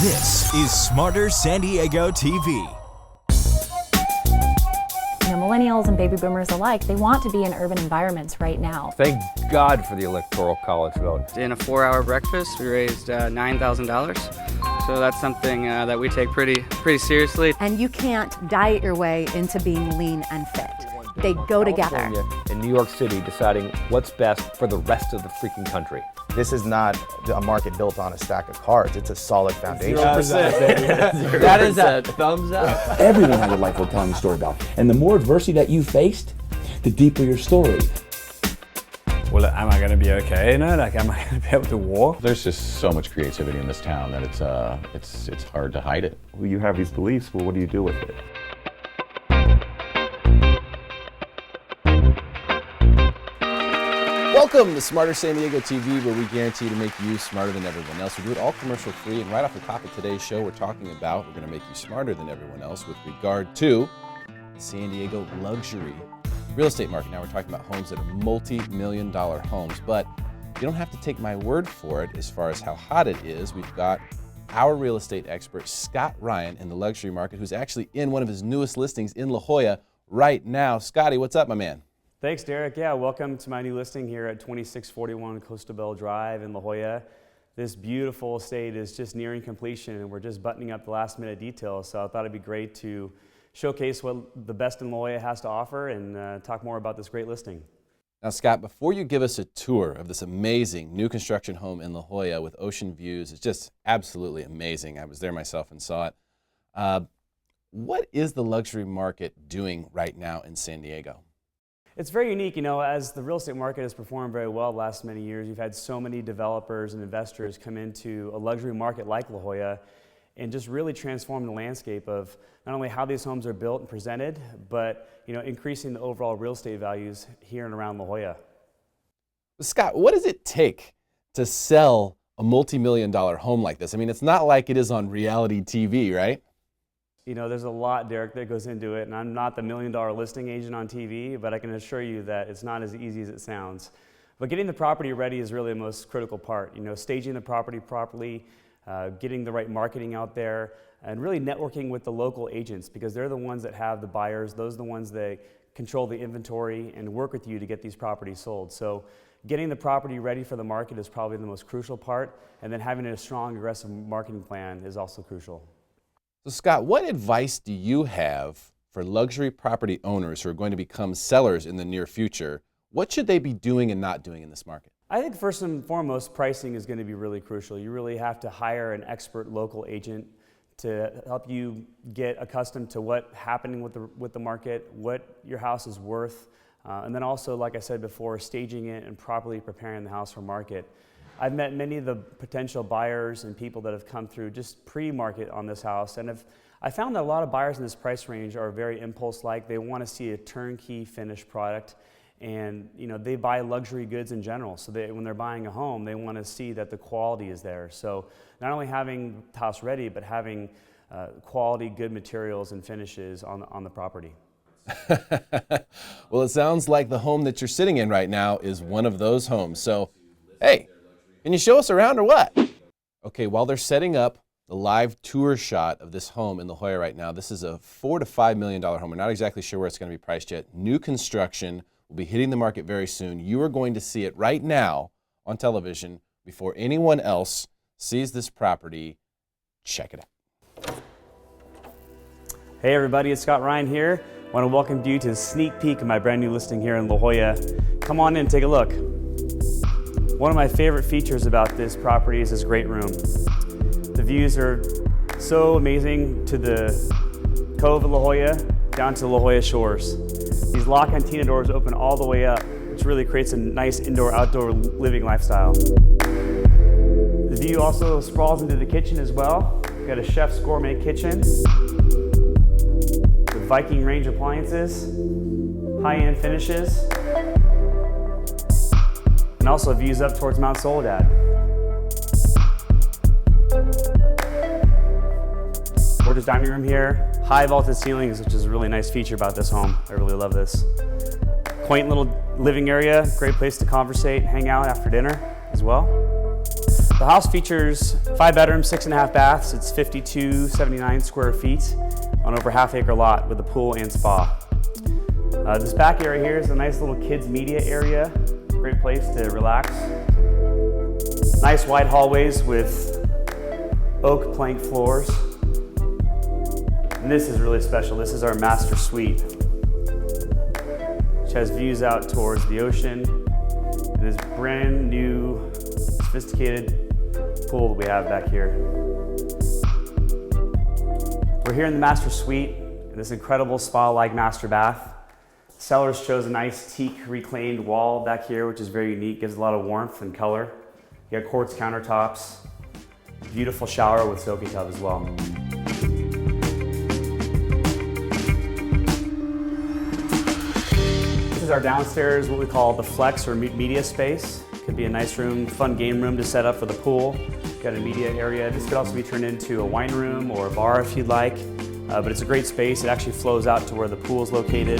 This is Smarter San Diego TV. Millennials and baby boomers alike, they want to be in urban environments right now. Thank God for the Electoral College vote. In a 4-hour breakfast, we raised $9,000. So that's something that we take pretty seriously. And you can't diet your way into being lean and fit. They go together. In New York City deciding what's best for the rest of the freaking country. This is not a market built on a stack of cards. It's a solid foundation. 0%. That is a thumbs up. Everyone has a life worth telling a story about. And the more adversity that you faced, the deeper your story. Well, am I going to be okay in it? Like, am I going to be able to walk? There's just so much creativity in this town that it's hard to hide it. Well, you have these beliefs, well, what do you do with it? Welcome to Smarter San Diego TV, where we guarantee to make you smarter than everyone else. We do it all commercial free, and right off the top of today's show, we're going to make you smarter than everyone else with regard to the San Diego luxury real estate market. Now we're talking about homes that are multi-million-dollar homes, but you don't have to take my word for it as far as how hot it is. We've got our real estate expert, Scott Ryan, in the luxury market, who's actually in one of his newest listings in La Jolla right now. Scotty, what's up, my man? Thanks, Derek. Yeah, welcome to my new listing here at 2641 Costa Bell Drive in La Jolla. This beautiful estate is just nearing completion, and we're just buttoning up the last minute details. So I thought it'd be great to showcase what the best in La Jolla has to offer and talk more about this great listing. Now, Scott, before you give us a tour of this amazing new construction home in La Jolla with ocean views, it's just absolutely amazing. I was there myself and saw it. What is the luxury market doing right now in San Diego? It's very unique, you know, as the real estate market has performed very well the last many years. You've had so many developers and investors come into a luxury market like La Jolla and just really transform the landscape of not only how these homes are built and presented, but, you know, increasing the overall real estate values here and around La Jolla. Scott, what does it take to sell a multi-million-dollar home like this? I mean, it's not like it is on reality TV, right? You know, there's a lot, Derek, that goes into it, and I'm not the million-dollar listing agent on TV, but I can assure you that it's not as easy as it sounds. But getting the property ready is really the most critical part. You know, staging the property properly, getting the right marketing out there, and really networking with the local agents, because they're the ones that have the buyers. Those are the ones that control the inventory and work with you to get these properties sold. So getting the property ready for the market is probably the most crucial part, and then having a strong, aggressive marketing plan is also crucial. So Scott, what advice do you have for luxury property owners who are going to become sellers in the near future? What should they be doing and not doing in this market? I think first and foremost, pricing is going to be really crucial. You really have to hire an expert local agent to help you get accustomed to what's happening with the market, what your house is worth, and then also, like I said before, staging it and properly preparing the house for market. I've met many of the potential buyers and people that have come through just pre-market on this house, and I found that a lot of buyers in this price range are very impulse-like. They want to see a turnkey finished product, and you know, they buy luxury goods in general. So when they're buying a home, they want to see that the quality is there. So not only having the house ready, but having quality, good materials and finishes on the property. Well, it sounds like the home that you're sitting in right now is one of those homes. So, hey, can you show us around or what? Okay, while they're setting up the live tour shot of this home in La Jolla right now, this is a $4 to $5 million home. We're not exactly sure where it's going to be priced yet. New construction will be hitting the market very soon. You are going to see it right now on television before anyone else sees this property. Check it out. Hey everybody, it's Scott Ryan here. I want to welcome you to the sneak peek of my brand new listing here in La Jolla. Come on in, take a look. One of my favorite features about this property is this great room. The views are so amazing to the Cove of La Jolla down to the La Jolla shores. These lock antenna doors open all the way up, which really creates a nice indoor-outdoor living lifestyle. The view also sprawls into the kitchen as well. We've got a chef's gourmet kitchen with Viking range appliances, high-end finishes, and also views up towards Mount Soledad. Gorgeous dining room here, high vaulted ceilings, which is a really nice feature about this home. I really love this. Quaint little living area, great place to conversate, hang out after dinner as well. The house features 5 bedrooms, 6.5 baths. It's 5279 square feet on over half-acre lot with a pool and spa. This back area here is a nice little kids media area. Great place to relax. Nice wide hallways with oak plank floors. And this is really special. This is our master suite, which has views out towards the ocean and this brand new, sophisticated pool that we have back here. We're here in the master suite in this incredible spa-like master bath. Sellers chose a nice teak reclaimed wall back here, which is very unique, gives a lot of warmth and color. You got quartz countertops, beautiful shower with soaking tub as well. This is our downstairs, what we call the flex or media space. Could be a nice room, fun game room to set up for the pool. Got a media area. This could also be turned into a wine room or a bar if you'd like. But it's a great space. It actually flows out to where the pool is located.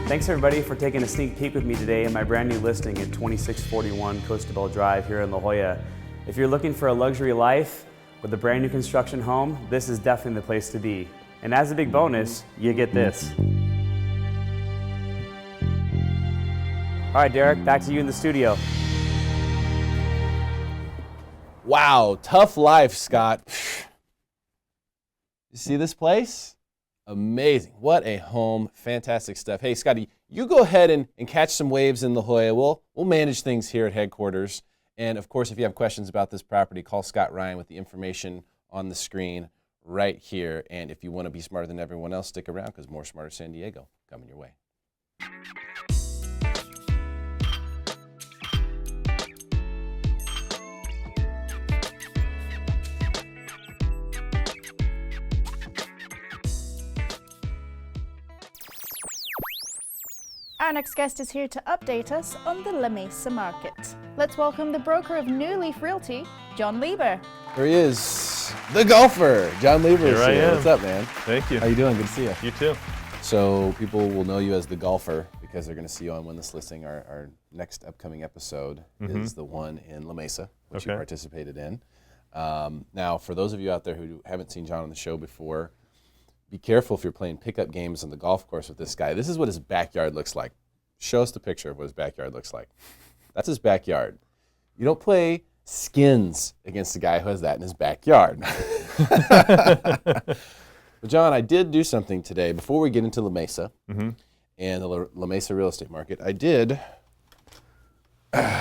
Thanks everybody for taking a sneak peek with me today in my brand new listing at 2641 Costa Bell Drive here in La Jolla. If you're looking for a luxury life with a brand new construction home, this is definitely the place to be. And as a big bonus, you get this. All right, Derek, back to you in the studio. Wow, tough life, Scott. You see this place? Amazing. What a home. Fantastic stuff. Hey, Scotty, you go ahead and catch some waves in La Jolla. We'll manage things here at headquarters. And of course, if you have questions about this property, call Scott Ryan with the information on the screen right here. And if you want to be smarter than everyone else, stick around because more Smarter San Diego coming your way. Our next guest is here to update us on the La Mesa market. Let's welcome the broker of New Leaf Realty, John Lieber. There he is, the golfer, John Lieber. Here I am. What's up, man? Thank you. How you doing? Good to see you. You too. So people will know you as the golfer because they're going to see you on Win This Listing. Our next upcoming episode is the one in La Mesa, which you participated in. Now, for those of you out there who haven't seen John on the show before, be careful if you're playing pickup games on the golf course with this guy. This is what his backyard looks like. Show us the picture of what his backyard looks like. That's his backyard. You don't play skins against a guy who has that in his backyard. But John, I did do something today before we get into La Mesa and the La Mesa real estate market. I did bring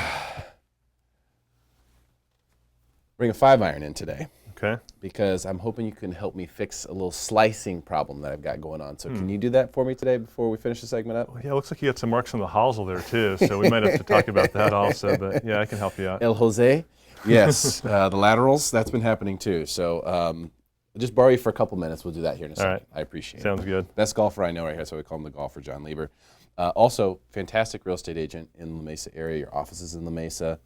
a 5-iron in today. Okay. Because I'm hoping you can help me fix a little slicing problem that I've got going on. So can you do that for me today before we finish the segment up? Well, yeah, it looks like you got some marks on the hosel there too, so we might have to talk about that also. But yeah, I can help you out. El Jose? Yes. The laterals, that's been happening too. So I'll just borrow you for a couple minutes. We'll do that here in a second. All right. I appreciate it. Sounds good. Best golfer I know right here, so we call him the golfer, John Lieber. Also, fantastic real estate agent in the La Mesa area. Your office is in La Mesa.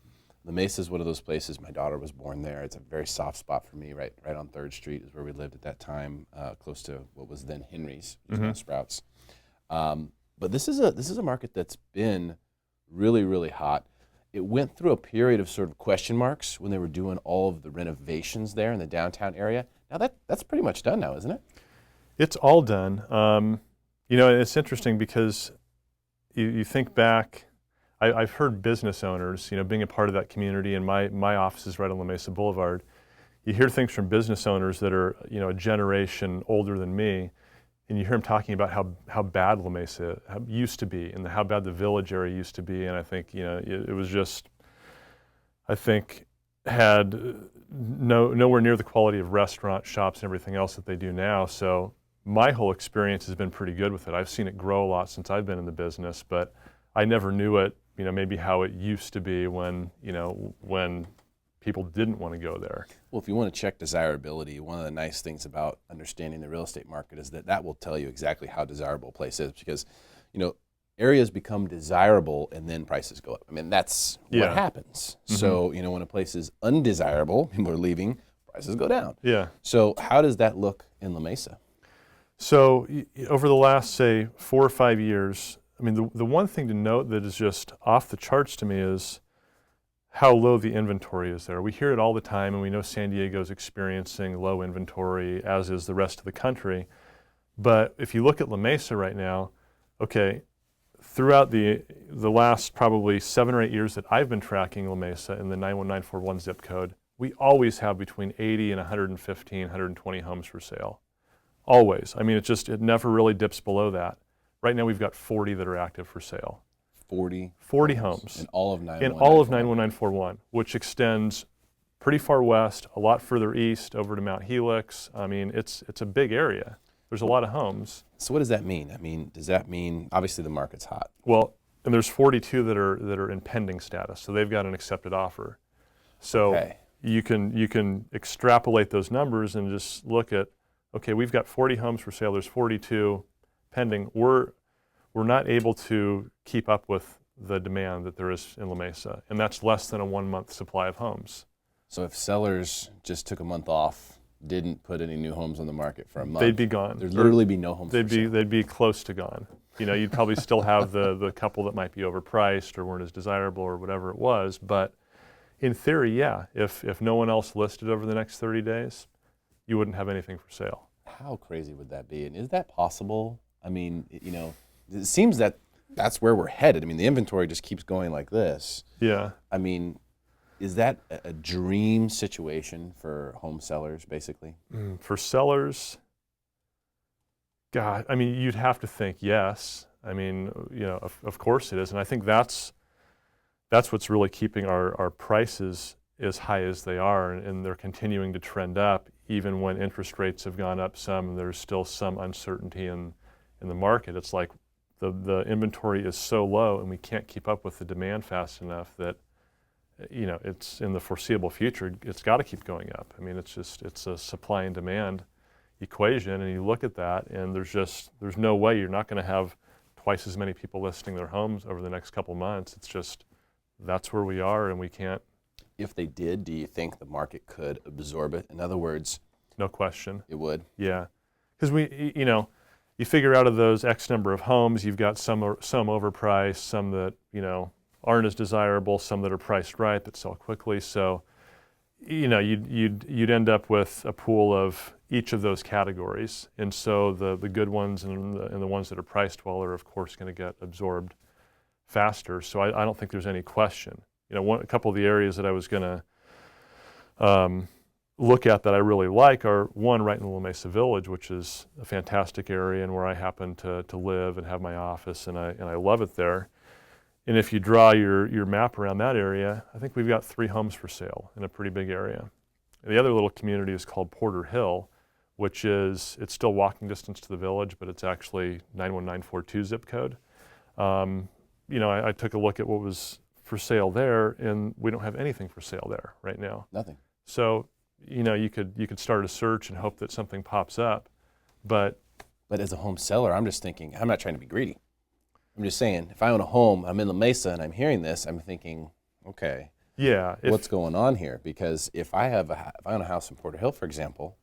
La Mesa is one of those places. My daughter was born there. It's a very soft spot for me. Right on 3rd Street is where we lived at that time, close to what was then Henry's, which is now Sprouts. But this is a market that's been really, really hot. It went through a period of sort of question marks when they were doing all of the renovations there in the downtown area. Now that's pretty much done now, isn't it? It's all done. You know, it's interesting because you think back. I've heard business owners, you know, being a part of that community, and my office is right on La Mesa Boulevard. You hear things from business owners that are, you know, a generation older than me, and you hear them talking about how bad La Mesa used to be and how bad the village area used to be. And I think, you know, it was just, I think, had nowhere near the quality of restaurant, shops, and everything else that they do now. So my whole experience has been pretty good with it. I've seen it grow a lot since I've been in the business, but I never knew it, you know, maybe how it used to be when, you know, when people didn't want to go there. Well, if you want to check desirability, one of the nice things about understanding the real estate market is that will tell you exactly how desirable a place is, because, you know, areas become desirable and then prices go up. I mean, that's what happens. So, you know, when a place is undesirable, people are leaving, prices go down. Yeah. So how does that look in La Mesa? So over the last, say, 4 or 5 years, I mean, the one thing to note that is just off the charts to me is how low the inventory is there. We hear it all the time, and we know San Diego's experiencing low inventory, as is the rest of the country. But if you look at La Mesa right now, okay, throughout the last probably 7 or 8 years that I've been tracking La Mesa in the 91941 zip code, we always have between 80 and 115, 120 homes for sale. Always. I mean, it never really dips below that. Right now we've got 40 that are active for sale. 40 homes. In all of 91941. In all of 91941, which extends pretty far west, a lot further east, over to Mount Helix. I mean, it's a big area. There's a lot of homes. So what does that mean? I mean, does that mean, obviously the market's hot? Well, and there's 42 that are in pending status, so they've got an accepted offer. So Okay. you can extrapolate those numbers and just look at, okay, we've got 40 homes for sale, there's 42 pending. We're not able to keep up with the demand that there is in La Mesa, and that's less than a 1-month supply of homes. So if sellers just took a month off, didn't put any new homes on the market for a month, they'd be gone. There'd literally be no homes for sale. They'd be close to gone. You know, you'd probably still have the couple that might be overpriced or weren't as desirable or whatever it was, but in theory, yeah, if no one else listed over the next 30 days, you wouldn't have anything for sale. How crazy would that be? And is that possible? I mean, you know, it seems that that's where we're headed. I mean, the inventory just keeps going like this. Yeah. I mean, is that a dream situation for home sellers, basically? For sellers, God, I mean, you'd have to think yes. I mean, you know, of course it is. And I think that's what's really keeping our prices as high as they are, and they're continuing to trend up even when interest rates have gone up some and there's still some uncertainty in the market. It's like the inventory is so low and we can't keep up with the demand fast enough that, you know, it's in the foreseeable future, it's got to keep going up. I mean, it's a supply and demand equation, and you look at that and there's no way you're not going to have twice as many people listing their homes over the next couple months. It's just, that's where we are, and we can't. If they did, do you think the market could absorb it? In other words, no question. It would? Yeah. Because you know, you figure out of those X number of homes, you've got some overpriced, some that, you know, aren't as desirable, some that are priced right that sell quickly. So, you know, you'd end up with a pool of each of those categories. And so the good ones and the ones that are priced well are of course going to get absorbed faster. So I don't think there's any question. You know, a couple of the areas that I was going to look at that I really like are, one, right in the La Mesa Village, which is a fantastic area and where I happen to live and have my office, and I love it there. And if you draw your map around that area, I think we've got 3 homes for sale in a pretty big area. The other little community is called Porter Hill, which it's still walking distance to the village, but it's actually 91942 zip code. You know, I took a look at what was for sale there, and we don't have anything for sale there right now. Nothing. So, you know, you could start a search and hope that something pops up, but as a home seller, I'm just thinking, I'm not trying to be greedy. I'm just saying, if I own a home, I'm in La Mesa, and I'm hearing this, I'm thinking, okay, yeah, what's going on here? Because if I own a house in Porter Hill, for example,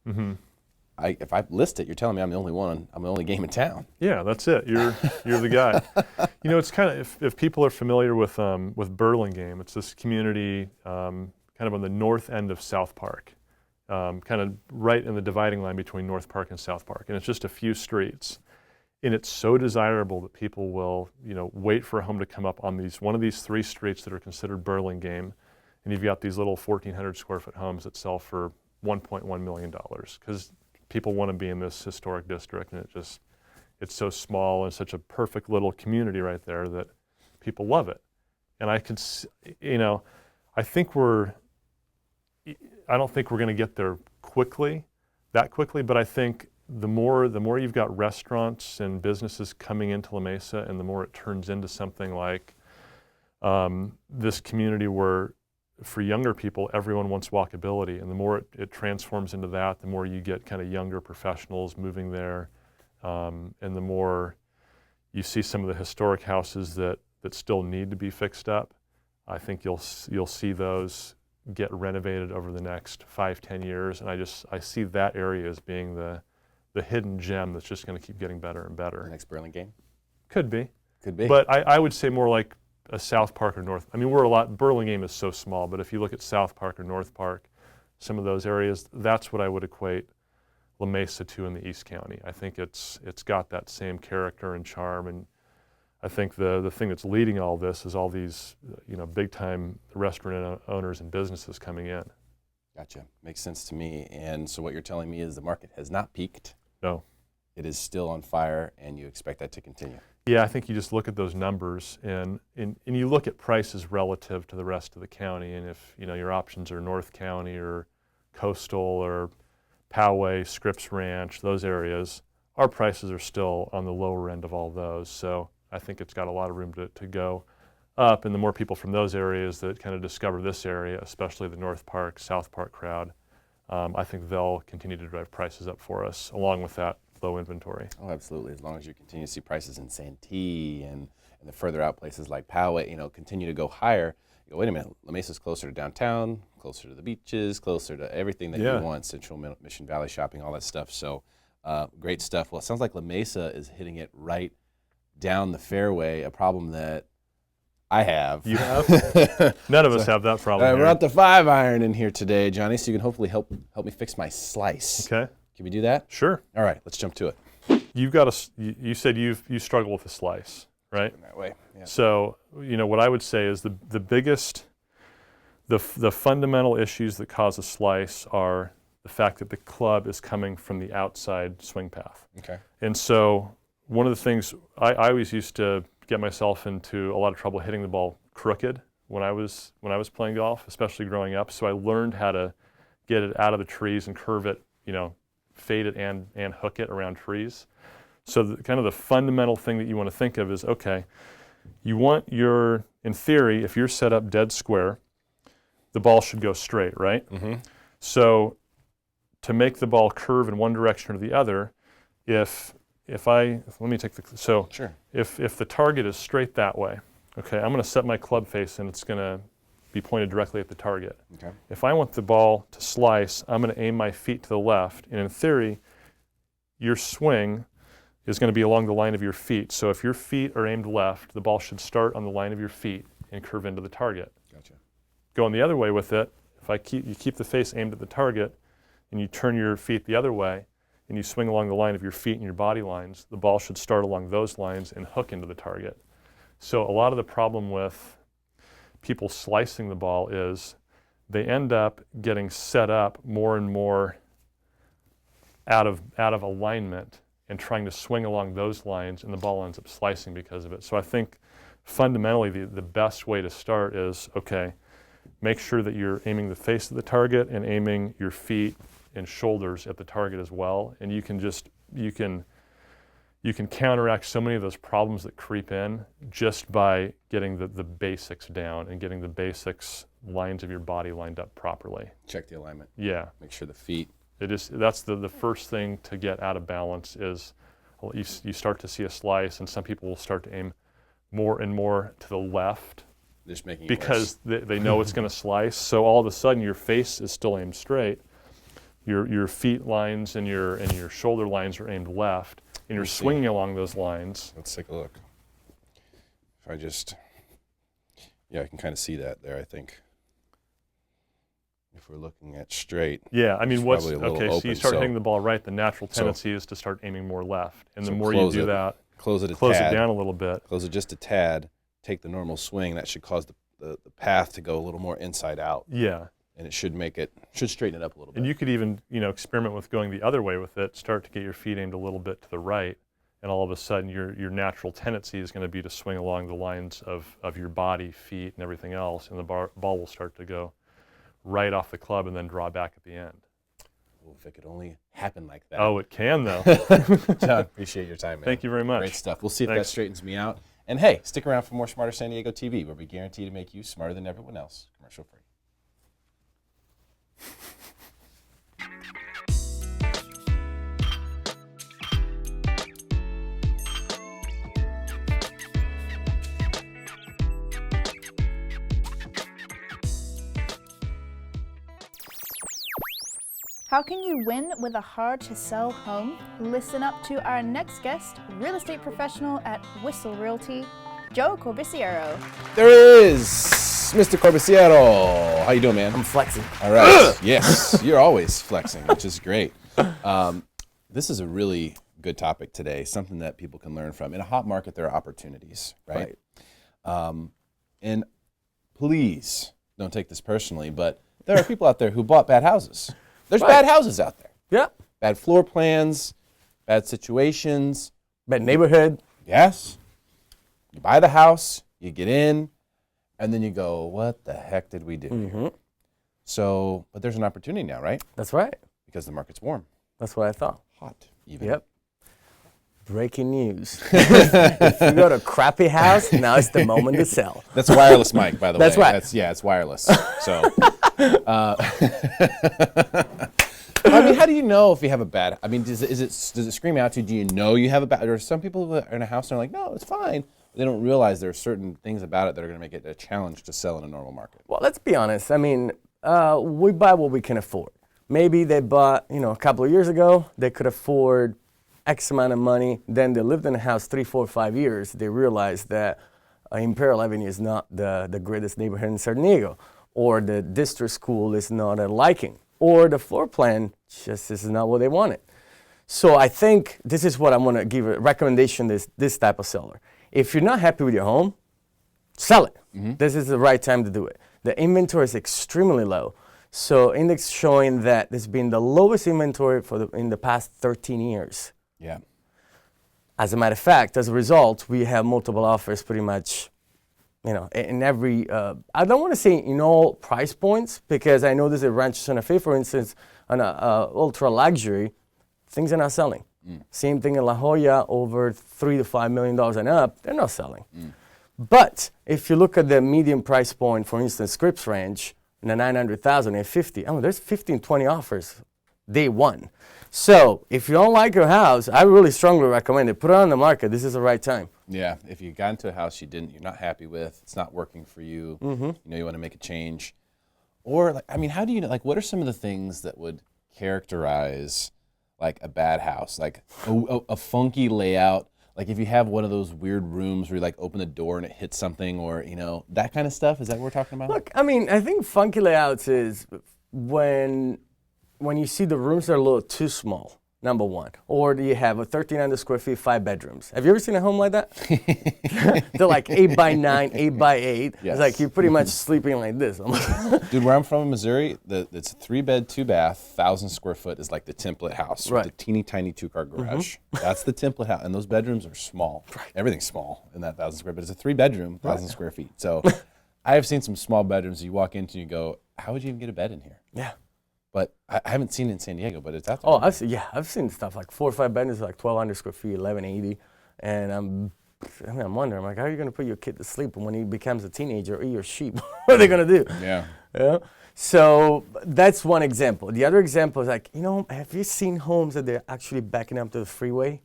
if I list it, you're telling me I'm the only game in town. Yeah, that's it. You're the guy. You know, it's kind of, if people are familiar with Burlingame, it's this community kind of on the north end of South Park, kind of right in the dividing line between North Park and South Park, and it's just a few streets. And it's so desirable that people will, you know, wait for a home to come up on one of these 3 streets that are considered Burlingame, and you've got these little 1,400 square foot homes that sell for $1.1 million because people want to be in this historic district, and it's so small and such a perfect little community right there that people love it. And I could, you know, I don't think we're going to get there that quickly, but I think the more you've got restaurants and businesses coming into La Mesa, and the more it turns into something like this community where, for younger people, everyone wants walkability, and the more it transforms into that, the more you get kind of younger professionals moving there, and the more you see some of the historic houses that still need to be fixed up. I think you'll see those get renovated over the next 5-10 years, and I see that area as being the hidden gem that's just going to keep getting better and better. The next Burlingame? Could be. Could be. But I would say more like a South Park or North, I mean, we're a lot, Burlingame is so small, but if you look at South Park or North Park, some of those areas, that's what I would equate La Mesa to in the East County. I think it's got that same character and charm, and I think the thing that's leading all this is all these, big time restaurant owners and businesses coming in. Gotcha. Makes sense to me. And so what you're telling me is the market has not peaked. No. It is still on fire, and you expect that to continue. Yeah, I think you just look at those numbers and you look at prices relative to the rest of the county, and if your options are North County or Coastal or Poway, Scripps Ranch, those areas, our prices are still on the lower end of all those. So I think it's got a lot of room to go up, and the more people from those areas that kind of discover this area, especially the North Park, South Park crowd, I think they'll continue to drive prices up for us, along with that low inventory. Oh, absolutely. As long as you continue to see prices in Santee and the further out places like Poway, continue to go higher, you go, wait a minute, La Mesa's closer to downtown, closer to the beaches, closer to everything that you want, Central Mission Valley shopping, all that stuff. So great stuff. Well, it sounds like La Mesa is hitting it right down the fairway, a problem that I have. You have? None of us have that problem. We're at the 5-iron in here today, Johnny, so you can hopefully help me fix my slice. Okay. Can we do that? Sure. All right, let's jump to it. You said you struggle with a slice, right? In that way, yeah. So, what I would say is the biggest, the fundamental issues that cause a slice are the fact that the club is coming from the outside swing path. Okay. And so one of the things, I always used to get myself into a lot of trouble hitting the ball crooked when I was playing golf, especially growing up. So I learned how to get it out of the trees and curve it, fade it and hook it around trees. So kind of the fundamental thing that you want to think of is, okay, you want in theory, if you're set up dead square, the ball should go straight, right? Mm-hmm. So to make the ball curve in one direction or the other, let me take sure. If the target is straight that way, okay, I'm going to set my club face and it's going to be pointed directly at the target. Okay. If I want the ball to slice, I'm going to aim my feet to the left, and in theory, your swing is going to be along the line of your feet. So if your feet are aimed left, the ball should start on the line of your feet and curve into the target. Gotcha. Going the other way with it, if you keep the face aimed at the target and you turn your feet the other way and you swing along the line of your feet and your body lines, the ball should start along those lines and hook into the target. So a lot of the problem with people slicing the ball is they end up getting set up more and more out of alignment and trying to swing along those lines, and the ball ends up slicing because of it. So I think fundamentally the best way to start is, okay, make sure that you're aiming the face of the target and aiming your feet and shoulders at the target as well, and you can counteract so many of those problems that creep in just by getting the basics down and getting the basics lines of your body lined up properly. Check the alignment. Yeah. Make sure the feet. That's the first thing to get out of balance is you start to see a slice, and some people will start to aim more and more to the left just making it because they know it's going to slice. So all of a sudden your face is still aimed straight. Your feet lines and your shoulder lines are aimed left, and you're swinging along those lines. Let's take a look. If I I can kind of see that there, I think. If we're looking at straight. Yeah, I mean, so you start hitting the ball right, the natural tendency is to start aiming more left. And the more you do that, close it down a little bit. Close it just a tad, take the normal swing, that should cause the path to go a little more inside out. Yeah. And it should straighten it up a little bit. And you could even, experiment with going the other way with it, start to get your feet aimed a little bit to the right, and all of a sudden your natural tendency is going to be to swing along the lines of your body, feet, and everything else, and the ball will start to go right off the club and then draw back at the end. Well, if it could only happen like that. Oh, it can, though. John, appreciate your time, man. Thank you very much. Great stuff. We'll see if that straightens me out. And hey, stick around for more Smarter San Diego TV, where we guarantee to make you smarter than everyone else. Commercial free. How can you win with a hard-to-sell home? Listen up to our next guest, real estate professional at Whissel Realty, Joe Corbisiero. There is Mr. Corbisiero. How you doing, man? I'm flexing. All right. Yes, you're always flexing, which is great. This is a really good topic today, something that people can learn from. In a hot market, there are opportunities, right? And please don't take this personally, but there are people out there who bought bad houses. There's bad houses out there. Yeah. Bad floor plans, bad situations. Bad neighborhood. Yes. You buy the house, you get in, and then you go, what the heck did we do here? So, but there's an opportunity now, right? That's right. Because the market's warm. That's what I thought. Hot, even. Yep. Breaking news. If you got a crappy house, now it's the moment to sell. That's a wireless mic, by the way. That's right. It's wireless. So, I mean, how do you know if you have a bad? I mean, does it scream out to you? Do you know you have a bad? Or are some people who are in a house and are like, no, it's fine. They don't realize there are certain things about it that are going to make it a challenge to sell in a normal market. Well, let's be honest. I mean, we buy what we can afford. Maybe they bought, a couple of years ago, they could afford X amount of money. Then they lived in a house 3, 4, 5 years. They realized that Imperial Avenue is not the greatest neighborhood in San Diego, or the district school is not a liking, or the floor plan just is not what they wanted. So I think this is what I'm going to give a recommendation this type of seller. If you're not happy with your home, sell it. This is the right time to do it. The inventory is extremely low. So index showing that there's been the lowest inventory in the past 13 years. Yeah. As a matter of fact, as a result, we have multiple offers pretty much, in every, I don't want to say in all price points, because I know there's a Rancho Santa Fe, for instance, on a ultra luxury, things are not selling. Same thing in La Jolla, over $3 to $5 million and up, they're not selling. But if you look at the medium price point, for instance, Scripps Ranch, in the 900,000 and 50, there's 15, 20 offers day one. So if you don't like your house, I really strongly recommend it. Put it on the market. This is the right time. Yeah, if you got into a house you're not happy with, it's not working for you, you want to make a change. Or, how do you know, what are some of the things that would characterize a bad house? Like a funky layout, like if you have one of those weird rooms where you open the door and it hits something, or, that kind of stuff. Is that what we're talking about? Look, I think funky layouts is when you see the rooms that are a little too small, number one. Or do you have a 1,300 square feet, 5 bedrooms? Have you ever seen a home like that? They're like 8 by 9, 8 by 8. Yes. It's like you're pretty much sleeping like this. Dude, where I'm from in Missouri, it's a 3-bed, 2-bath, 1,000 square foot is like the template house, with the teeny tiny 2-car garage. That's the template house, and those bedrooms are small. Everything's small in that 1,000 square, but it's a 3-bedroom, 1,000 square feet. So I have seen some small bedrooms you walk into and you go, how would you even get a bed in here? Yeah. But I haven't seen it in San Diego, but it's out there. Oh, I've seen stuff like 4 or 5 bedrooms, like 1,200 square feet, 1,180, and I'm wondering, how are you going to put your kid to sleep when he becomes a teenager or eat your sheep? What are they going to do? Yeah. So that's one example. The other example is have you seen homes that they're actually backing up to the freeway?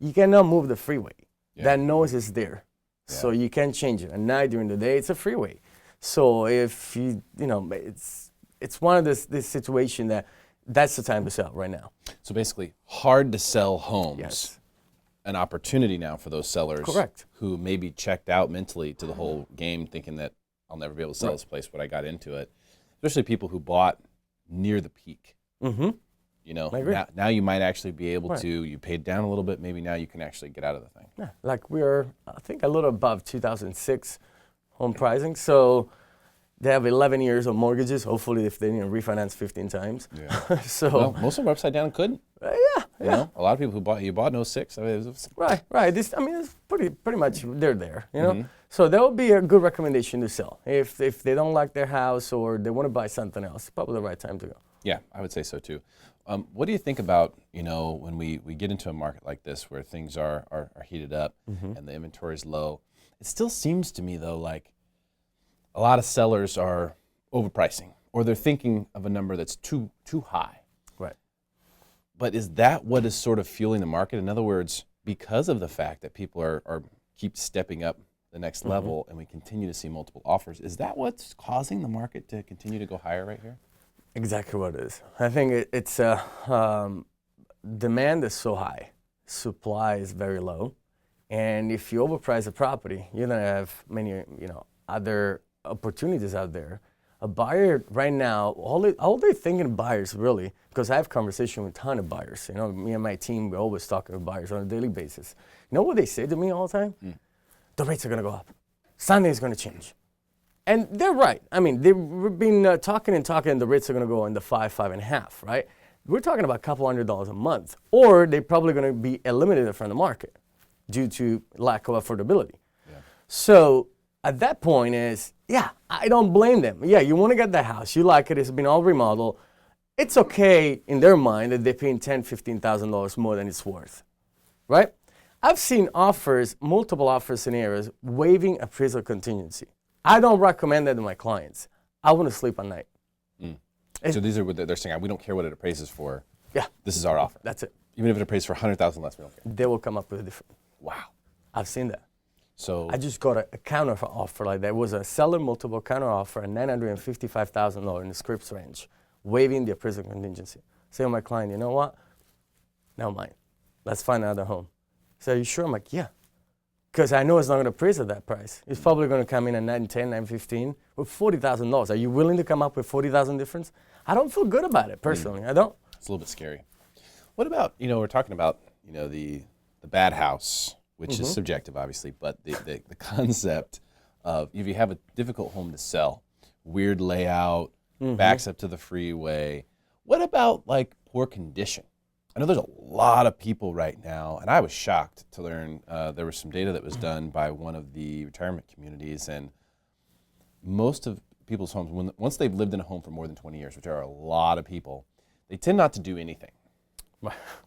You cannot move the freeway. Yeah. That noise is there. Yeah. So you can't change it. At night, during the day, it's a freeway. So if it's one of this situation that's the time to sell right now. So basically, hard to sell homes. Yes. An opportunity now for those sellers. Correct. Who maybe checked out mentally to the whole game, thinking that I'll never be able to sell this place when I got into it. Especially people who bought near the peak. I agree. Now you might actually be able to, you paid down a little bit, maybe now you can actually get out of the thing. Yeah, like we're, I think, a little above 2006 home pricing. So they have 11 years of mortgages, hopefully, if they refinance 15 times. Yeah. So most of them are upside down and couldn't. Yeah. A lot of people who bought in 06. Right. It's pretty much they're there, So that would be a good recommendation to sell. If they don't like their house or they want to buy something else, probably the right time to go. Yeah, I would say so too. What do you think about, when we get into a market like this where things are heated up and the inventory is low? It still seems to me, though, like a lot of sellers are overpricing, or they're thinking of a number that's too high. Right. But is that what is sort of fueling the market? In other words, because of the fact that people are keep stepping up the next level and we continue to see multiple offers, is that what's causing the market to continue to go higher right here? Exactly what it is. I think it's demand is so high, supply is very low, And if you overprice a property, you're gonna have many, other opportunities out there. A buyer right now, all they're thinking buyers really, because I have conversation with a ton of buyers. Me and my team, we're always talking to buyers on a daily basis. You know what they say to me all the time? The rates are gonna go up. Something's gonna change. And they're right. I mean, they've been talking, and the rates are gonna go in the 5.5, right? We're talking about a couple $100 a month, or they're probably gonna be eliminated from the market due to lack of affordability. Yeah. So at that point I don't blame them. Yeah, you want to get the house, you like it, it's been all remodeled. It's okay in their mind that they're paying $10,000, $15,000 more than it's worth, right? I've seen offers, multiple offer scenarios, waiving appraisal contingency. I don't recommend that to my clients. I want to sleep at night. So these are what they're saying. We don't care what it appraises for. Yeah. This is our offer. That's it. Even if it appraises for $100,000 less, we don't care. They will come up with a different. Wow. I've seen that. So I just got a counter offer like that. It was a seller multiple counter offer at $955,000 in the Scripps range, waiving the appraisal contingency. Say to my client, you know what? Never mind. Let's find another home. So are you sure? I'm like, yeah. Because I know it's not going to appraise at that price. It's probably going to come in at $910,000, $915,000 with $40,000. Are you willing to come up with $40,000 difference? I don't feel good about it personally. I don't. It's a little bit scary. What about, we're talking about, the bad house, which is subjective, obviously, but the concept of if you have a difficult home to sell, weird layout, backs up to the freeway. What about like poor condition? I know there's a lot of people right now, and I was shocked to learn there was some data that was done by one of the retirement communities, and most of people's homes, once they've lived in a home for more than 20 years, which are a lot of people, they tend not to do anything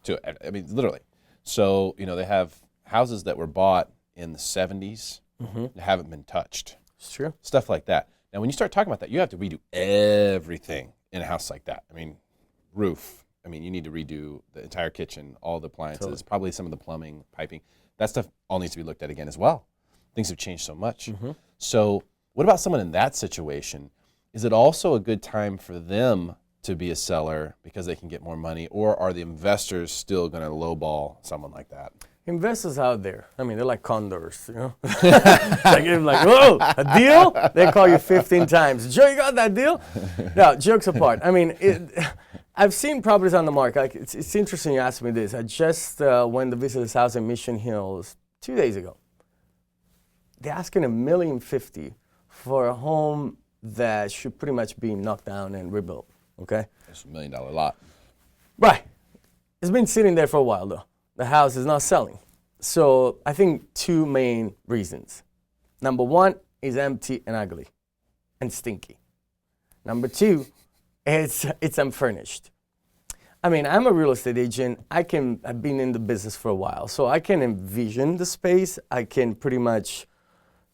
to it. I mean, literally. So, they have houses that were bought in the 70s that haven't been touched. It's true. Stuff like that. Now, when you start talking about that, you have to redo everything in a house like that. I mean, roof. I mean, you need to redo the entire kitchen, all the appliances, probably some of the plumbing, piping. That stuff all needs to be looked at again as well. Things have changed so much. So what about someone in that situation? Is it also a good time for them to be a seller because they can get more money, or are the investors still going to lowball someone like that? Investors out there, I mean, they're like condors, like, whoa, a deal? They call you 15 times. Joe, you got that deal? No, jokes apart. I mean, I've seen properties on the market. Like, it's interesting you asked me this. I just went to visit this house in Mission Hills 2 days ago. They're asking $1.05 million for a home that should pretty much be knocked down and rebuilt, okay? That's $1 million lot. Right. It's been sitting there for a while, though. The house is not selling. So I think two main reasons. Number one is empty and ugly and stinky. Number two, it's unfurnished. I mean, I'm a real estate agent. I've been in the business for a while, so I can envision the space. I can pretty much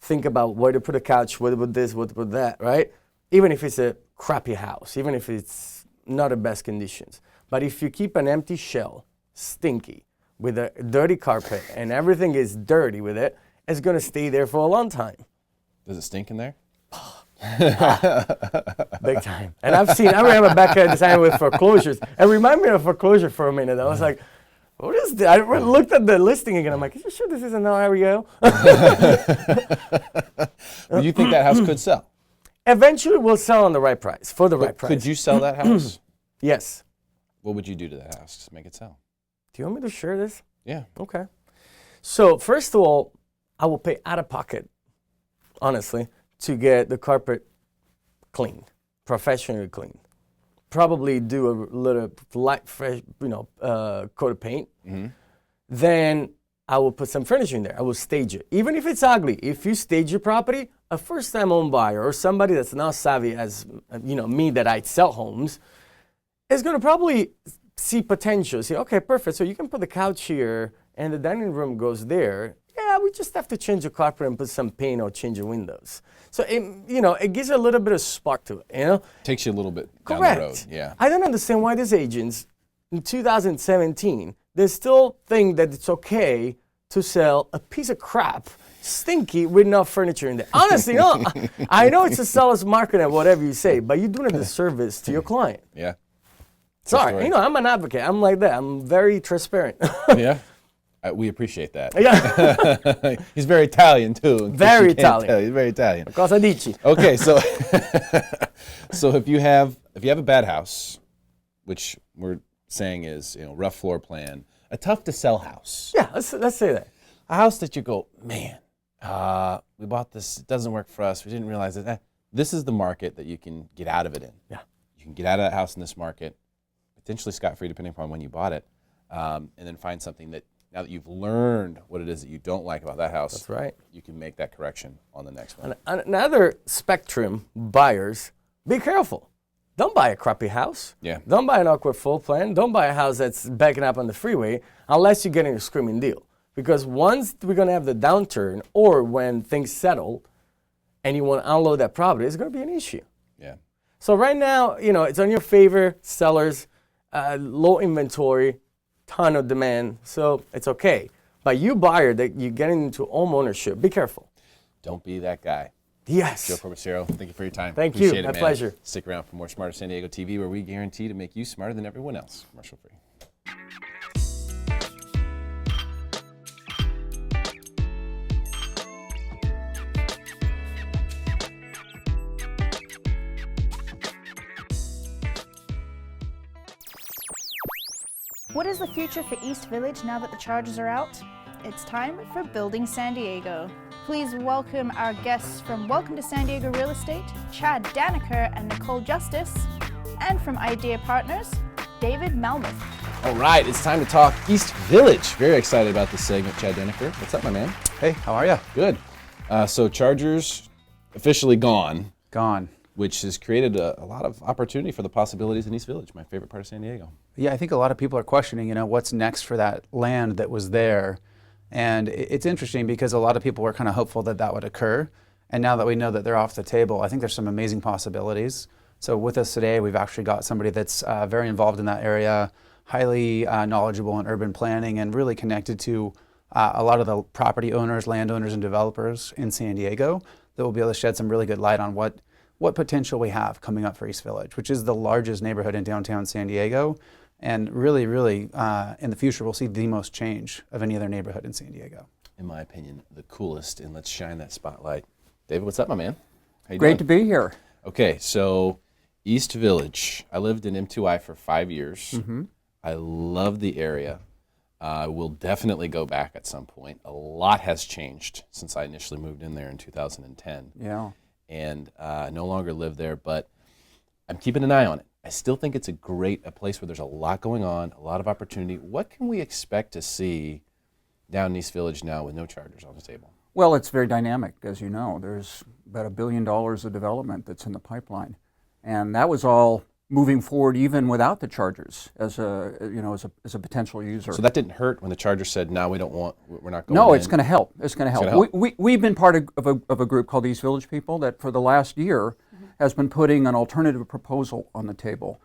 think about where to put a couch, where to put this, where to put that, right? Even if it's a crappy house, even if it's not the best conditions. But if you keep an empty shell, stinky, with a dirty carpet, and everything is dirty with it, it's going to stay there for a long time. Does it stink in there? Big time. And I remember back there designing with foreclosures. It reminded me of foreclosure for a minute. I was like, what is this? I looked at the listing again. I'm like, are you sure this isn't Ariel? Do you think that house could sell? Eventually, we'll sell on the right price, for the right price. Could you sell that house? Yes. What would you do to that house to make it sell? Do you want me to share this? Yeah. Okay. So first of all, I will pay out of pocket, honestly, to get the carpet cleaned, professionally cleaned. Probably do a little light, fresh, coat of paint. Then I will put some furniture in there. I will stage it. Even if it's ugly, if you stage your property, a first-time home buyer or somebody that's not savvy as, me that I sell homes, is going to probably see potential. Say, okay, perfect. So you can put the couch here and the dining room goes there. Yeah, we just have to change the carpet and put some paint or change the windows. So, it gives a little bit of spark to it, Takes you a little bit down Correct. the road, yeah. I don't understand why these agents, in 2017, they still think that it's okay to sell a piece of crap, stinky, with no furniture in there. Honestly, no. I know it's a seller's market and whatever you say, but you're doing a disservice to your client. Yeah. Sorry, I'm an advocate. I'm like that. I'm very transparent. Yeah. We appreciate that. Yeah. He's very Italian too. Very Italian. He's very Italian. Cosa dici? Okay, so so if you have a bad house, which we're saying is rough floor plan, a tough to sell house. Yeah, let's say that. A house that you go, man, we bought this, it doesn't work for us. We didn't realize that. This is the market that you can get out of it in. Yeah. You can get out of that house in this market, potentially scot-free depending upon when you bought it, and then find something that, now that you've learned what it is that you don't like about that house, that's right, you can make that correction on the next one. Another spectrum, buyers, be careful. Don't buy a crappy house. Yeah. Don't buy an awkward floor plan. Don't buy a house that's backing up on the freeway unless you're getting a screaming deal. Because once we're going to have the downturn, or when things settle and you want to unload that property, it's going to be an issue. Yeah. So right now, it's on your favor, sellers, low inventory, ton of demand, so it's okay. But you buyer that you're getting into home ownership, be careful. Don't be that guy. Yes. Joe Corbisiero, thank you for your time. Thank Appreciate you. it, My pleasure. Stick around for more Smarter San Diego TV, where we guarantee to make you smarter than everyone else. Commercial free. What is the future for East Village now that the Chargers are out? It's time for Building San Diego. Please welcome our guests from Welcome to San Diego Real Estate, Chad Dannecker and Nicole Justice, and from I.D.E.A Partners, David Malmuth. All right, it's time to talk East Village. Very excited about this segment, Chad Dannecker. What's up, my man? Hey, how are you? Good. So Chargers officially gone. Gone. Which has created a lot of opportunity for the possibilities in East Village, my favorite part of San Diego. Yeah, I think a lot of people are questioning, what's next for that land that was there. And it's interesting because a lot of people were kind of hopeful that that would occur. And now that we know that they're off the table, I think there's some amazing possibilities. So with us today, we've actually got somebody that's very involved in that area, highly knowledgeable in urban planning, and really connected to a lot of the property owners, landowners, and developers in San Diego that will be able to shed some really good light on what potential we have coming up for East Village, which is the largest neighborhood in downtown San Diego. And really, in the future, we'll see the most change of any other neighborhood in San Diego. In my opinion, the coolest, and let's shine that spotlight. David, what's up, my man? How you Great doing? to be here. Okay, so East Village. I lived in M2I for 5 years. Mm-hmm. I love the area. I will definitely go back at some point. A lot has changed since I initially moved in there in 2010. Yeah. And I no longer live there, but I'm keeping an eye on it. I still think it's a place where there's a lot going on, a lot of opportunity. What can we expect to see down in East Village now with no Chargers on the table? Well, it's very dynamic, as you know. There's about $1 billion of development that's in the pipeline. And that was all moving forward even without the Chargers as a potential user. So that didn't hurt when the Chargers said, no, we're not going No, in. it's going to help. It's going to help. We've been part of a group called the East Village People that for the last year has been putting an alternative proposal on the table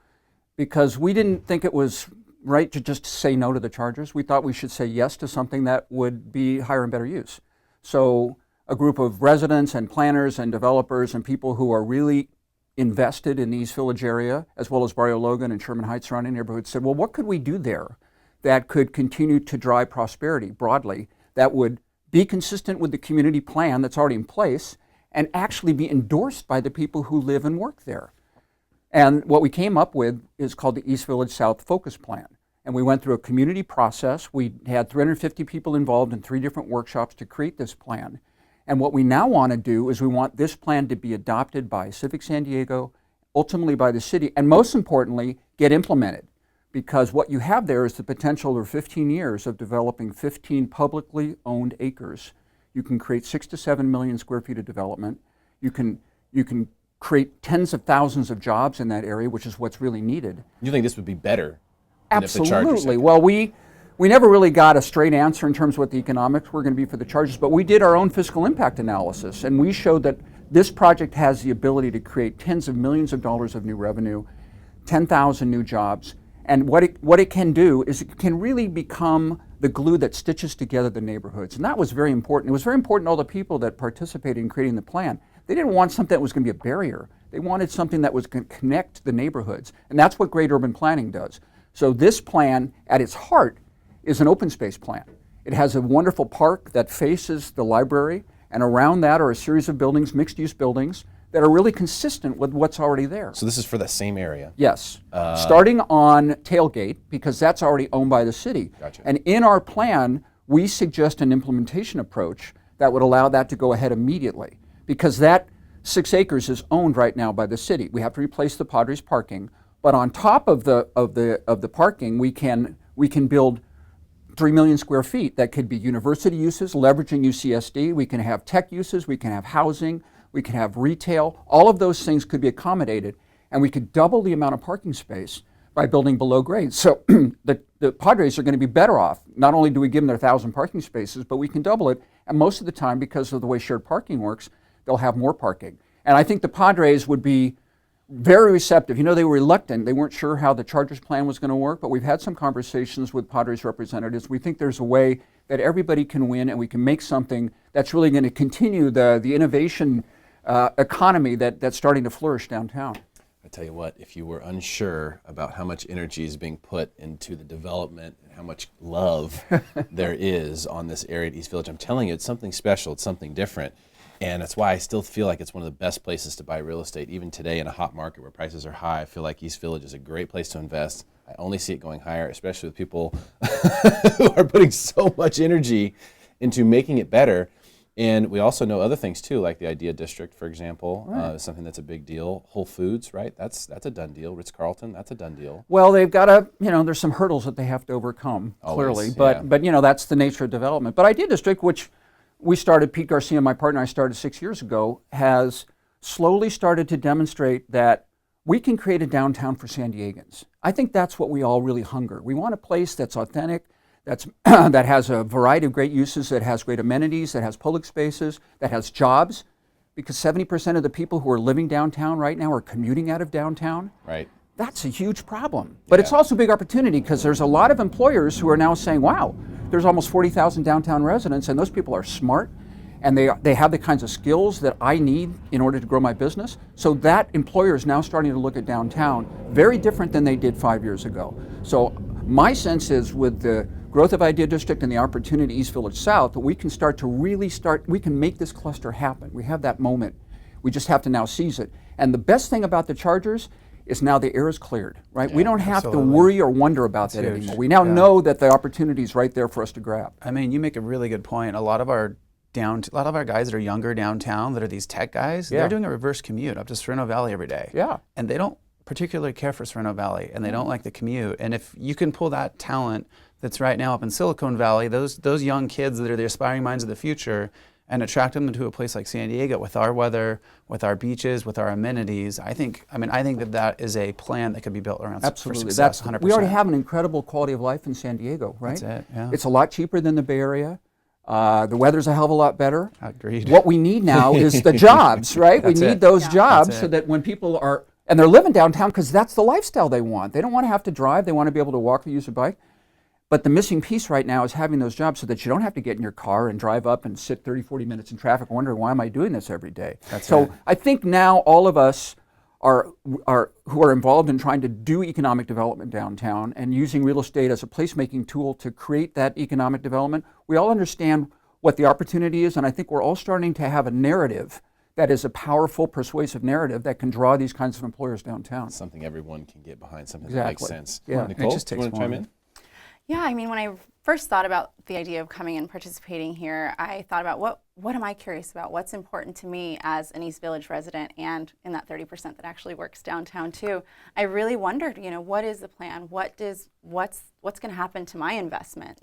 because we didn't think it was right to just say no to the Chargers. We thought we should say yes to something that would be higher and better use. So a group of residents and planners and developers and people who are really invested in the East Village area, as well as Barrio Logan and Sherman Heights surrounding neighborhoods, said, well, what could we do there that could continue to drive prosperity broadly, that would be consistent with the community plan that's already in place and actually be endorsed by the people who live and work there? And what we came up with is called the East Village South Focus Plan. And we went through a community process. We had 350 people involved in 3 different workshops to create this plan. And what we now want to do is we want this plan to be adopted by Civic San Diego, ultimately by the city, and most importantly, get implemented. Because what you have there is the potential over 15 years of developing 15 publicly owned acres. You can create 6 to 7 million square feet of development. You can create tens of thousands of jobs in that area, which is what's really needed. You think this would be better than if the Chargers Absolutely. Well, we never really got a straight answer in terms of what the economics were going to be for the Chargers, but we did our own fiscal impact analysis, and we showed that this project has the ability to create tens of millions of dollars of new revenue, 10,000 new jobs, and what it can do is it can really become the glue that stitches together the neighborhoods, and that was very important. It was very important to all the people that participated in creating the plan. They didn't want something that was going to be a barrier. They wanted something that was going to connect the neighborhoods, and that's what great urban planning does. So this plan, at its heart, is an open space plan. It has a wonderful park that faces the library, and around that are a series of buildings, mixed-use buildings, that are really consistent with what's already there. So this is for the same area? Yes. Starting on Tailgate, because that's already owned by the city. Gotcha. And in our plan, we suggest an implementation approach that would allow that to go ahead immediately, because that 6 acres is owned right now by the city. We have to replace the Padres parking, but on top of the parking, we can build 3 million square feet that could be university uses, leveraging UCSD. We can have tech uses, we can have housing, we can have retail. All of those things could be accommodated, and we could double the amount of parking space by building below grade. So the Padres are going to be better off. Not only do we give them their 1,000 parking spaces, but we can double it. And most of the time, because of the way shared parking works, they'll have more parking. And I think the Padres would be very receptive. You know, they were reluctant. They weren't sure how the Chargers plan was going to work, but we've had some conversations with Padres representatives. We think there's a way that everybody can win, and we can make something that's really going to continue the innovation economy that's starting to flourish downtown. I tell you what, if you were unsure about how much energy is being put into the development and how much love there is on this area at East Village, I'm telling you, it's something special, it's something different. And that's why I still feel like it's one of the best places to buy real estate. Even today in a hot market where prices are high, I feel like East Village is a great place to invest. I only see it going higher, especially with people who are putting so much energy into making it better. And we also know other things too, like the I.D.E.A district, for example, is something that's a big deal. Whole Foods, right? That's a done deal. Ritz-Carlton, that's a done deal. Well, they've got there's some hurdles that they have to overcome, clearly. But that's the nature of development. But I.D.E.A district, which we started, Pete Garcia, my partner, I started 6 years ago, has slowly started to demonstrate that we can create a downtown for San Diegans. I think that's what we all really hunger. We want a place that's authentic, that has a variety of great uses, that has great amenities, that has public spaces, that has jobs, because 70% of the people who are living downtown right now are commuting out of downtown. Right. That's a huge problem. But it's also a big opportunity, because there's a lot of employers who are now saying, wow, there's almost 40,000 downtown residents, and those people are smart, and they have the kinds of skills that I need in order to grow my business. So that employer is now starting to look at downtown very different than they did 5 years ago. So my sense is, with the growth of I.D.E.A district and the opportunity East Village South, that we can we can make this cluster happen. We have that moment. We just have to now seize it. And the best thing about the Chargers is now the air is cleared, right? We don't have to worry or wonder about that anymore. We now know that the opportunity is right there for us to grab. I mean, you make a really good point. A lot of our guys that are younger downtown, that are these tech guys, they're doing a reverse commute up to Sereno Valley every day. Yeah. And they don't particularly care for Sereno Valley, and they don't like the commute. And if you can pull that talent that's right now up in Silicon Valley, those young kids that are the aspiring minds of the future, and attract them to a place like San Diego with our weather, with our beaches, with our amenities, I think that is a plan that could be built around for success, 100%. We already have an incredible quality of life in San Diego, right? That's it, yeah. It's a lot cheaper than the Bay Area. The weather's a hell of a lot better. Agreed. What we need now is the jobs, right? We need those jobs so that when people are, and they're living downtown because that's the lifestyle they want. They don't want to have to drive. They want to be able to walk or use a bike. But the missing piece right now is having those jobs so that you don't have to get in your car and drive up and sit 30, 40 minutes in traffic wondering, why am I doing this every day? So I think now all of us who are involved in trying to do economic development downtown and using real estate as a placemaking tool to create that economic development, we all understand what the opportunity is, and I think we're all starting to have a narrative that is a powerful, persuasive narrative that can draw these kinds of employers downtown. Something everyone can get behind, something that makes sense. Yeah. Nicole, do you want to chime in? Yeah, I mean, when I first thought about the idea of coming and participating here, I thought about what am I curious about? What's important to me as an East Village resident, and in that 30% that actually works downtown too. I really wondered, what is the plan? What's going to happen to my investment?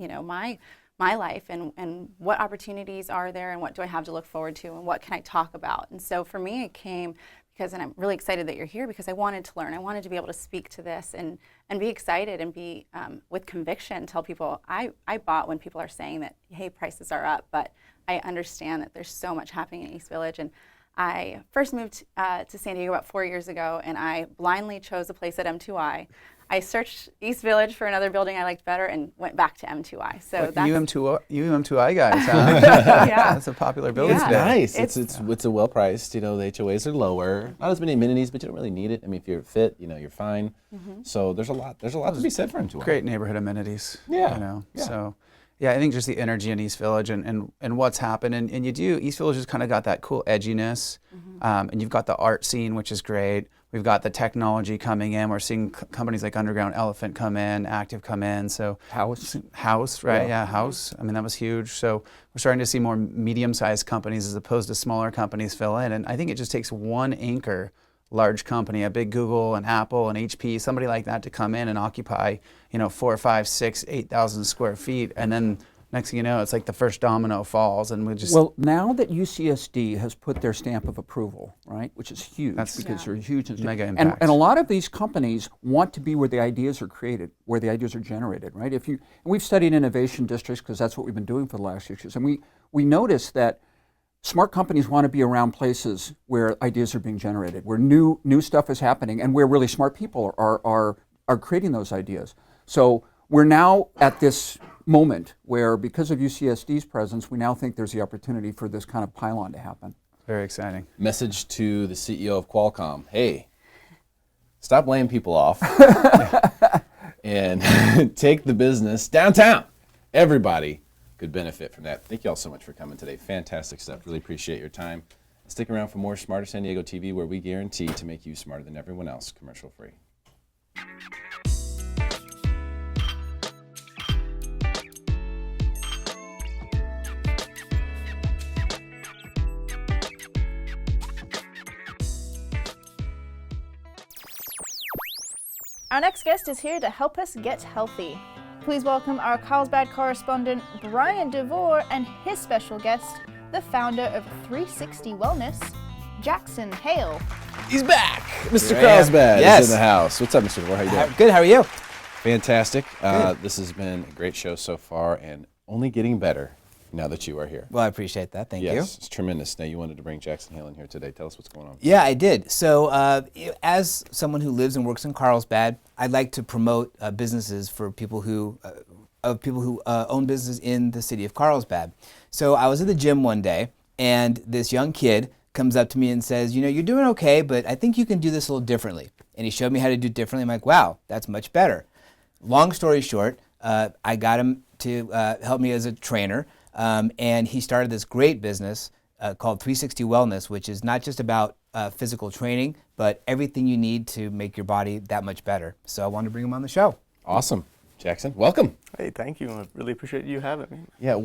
My life, and what opportunities are there, and what do I have to look forward to, and what can I talk about? And so for me, it came because, and I'm really excited that you're here, because I wanted to learn. I wanted to be able to speak to this and be excited and be with conviction, tell people I bought when people are saying that, hey, prices are up, but I understand that there's so much happening in East Village. And I first moved to San Diego about 4 years ago, and I blindly chose a place at M2I. I searched East Village for another building I liked better and went back to M2I. So like that's you M2I guys, huh? Yeah. That's a popular building. It's nice. It's a well priced. The HOAs are lower. Not as many amenities, but you don't really need it. I mean, if you're fit, you're fine. So there's a lot to be said for M2I. Great neighborhood amenities. Yeah. So Yeah, I think just the energy in East Village and what's happened. And East Village has kind of got that cool edginess. And you've got the art scene, which is great. We've got the technology coming in. We're seeing companies like Underground Elephant come in, Active come in. So House, right? Yeah, House. I mean, that was huge. So we're starting to see more medium-sized companies as opposed to smaller companies fill in. And I think it just takes one anchor large company, a big Google and Apple and HP, somebody like that to come in and occupy, 4, 5, 6, 8,000 square feet. And then next thing you know, it's like the first domino falls and we just... Well, now that UCSD has put their stamp of approval, right, which is huge because they're huge. Mega impact. And a lot of these companies want to be where the ideas are created, where the ideas are generated, right? And we've studied innovation districts because that's what we've been doing for the last 6 years. And we noticed that smart companies want to be around places where ideas are being generated, where new stuff is happening, and where really smart people are creating those ideas. So we're now at this moment where, because of UCSD's presence, we now think there's the opportunity for this kind of pylon to happen. Very exciting. Message to the CEO of Qualcomm: hey, stop laying people off and take the business downtown. Everybody could benefit from that. Thank you all so much for coming today. Fantastic stuff. Really appreciate your time. Stick around for more Smarter San Diego TV, where we guarantee to make you smarter than everyone else, commercial free. Our next guest is here to help us get healthy. Please welcome our Carlsbad correspondent, Brian DeVore, and his special guest, the founder of 360 Wellness, Jackson Hale. He's back! Mr. Carlsbad is in the house. What's up, Mr. DeVore? How you doing? Good, how are you? Fantastic. This has been a great show so far and only getting better now that you are here. Well, I appreciate that. Thank you. Yes, it's tremendous. Now, you wanted to bring Jackson Hale in here today. Tell us what's going on. Yeah, I did. So as someone who lives and works in Carlsbad, I'd like to promote businesses for people who own businesses in the city of Carlsbad. So I was at the gym one day, and this young kid comes up to me and says, you're doing okay, but I think you can do this a little differently. And he showed me how to do it differently. I'm like, wow, that's much better. Long story short, I got him to help me as a trainer. And he started this great business called 360 Wellness, which is not just about physical training, but everything you need to make your body that much better. So I wanted to bring him on the show. Awesome. Jackson, welcome. Hey, thank you. I really appreciate you having me. Yeah,